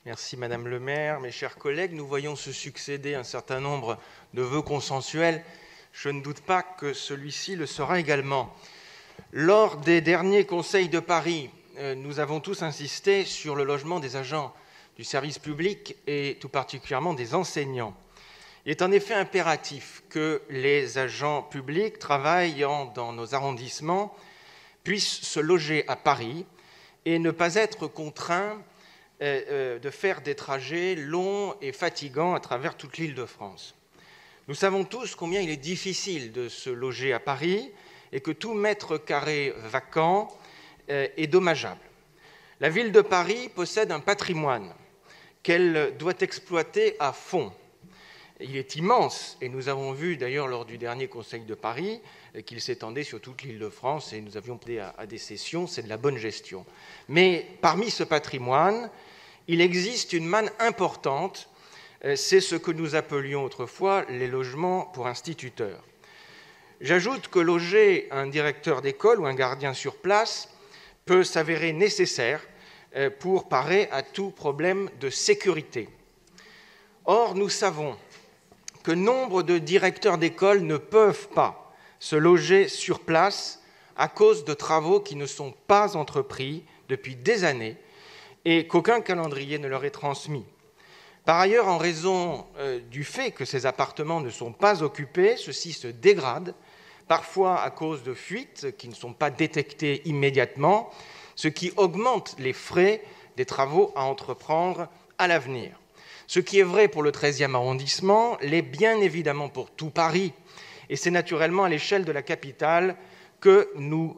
Merci Madame le maire. Mes chers collègues, nous voyons se succéder un certain nombre de vœux consensuels. Je ne doute pas que celui-ci le sera également. Lors des derniers conseils de Paris, nous avons tous insisté sur le logement des agents du service public et tout particulièrement des enseignants. Il est en effet impératif que les agents publics travaillant dans nos arrondissements puissent se loger à Paris et ne pas être contraints de faire des trajets longs et fatigants à travers toute l'Île-de-France. Nous savons tous combien il est difficile de se loger à Paris et que tout mètre carré vacant est dommageable. La ville de Paris possède un patrimoine qu'elle doit exploiter à fond. Il est immense, et nous avons vu d'ailleurs lors du dernier Conseil de Paris qu'il s'étendait sur toute l'Île-de-France et nous avions pris à des sessions, c'est de la bonne gestion. Mais parmi ce patrimoine, il existe une manne importante, c'est ce que nous appelions autrefois les logements pour instituteurs. J'ajoute que loger un directeur d'école ou un gardien sur place peut s'avérer nécessaire pour parer à tout problème de sécurité. Or, nous savons que nombre de directeurs d'école ne peuvent pas se loger sur place à cause de travaux qui ne sont pas entrepris depuis des années et qu'aucun calendrier ne leur est transmis. Par ailleurs, en raison du fait que ces appartements ne sont pas occupés, ceux-ci se dégradent, parfois à cause de fuites qui ne sont pas détectées immédiatement, ce qui augmente les frais des travaux à entreprendre à l'avenir. Ce qui est vrai pour le 13e arrondissement l'est bien évidemment pour tout Paris, et c'est naturellement à l'échelle de la capitale que nous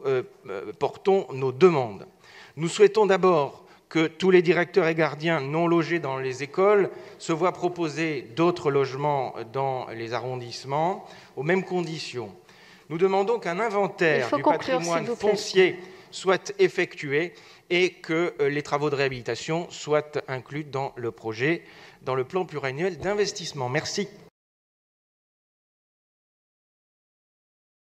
portons nos demandes. Nous souhaitons d'abord que tous les directeurs et gardiens non logés dans les écoles se voient proposer d'autres logements dans les arrondissements aux mêmes conditions. Nous demandons qu'un inventaire du patrimoine foncier soit effectué et que les travaux de réhabilitation soient inclus dans le projet, dans le plan pluriannuel d'investissement. Merci.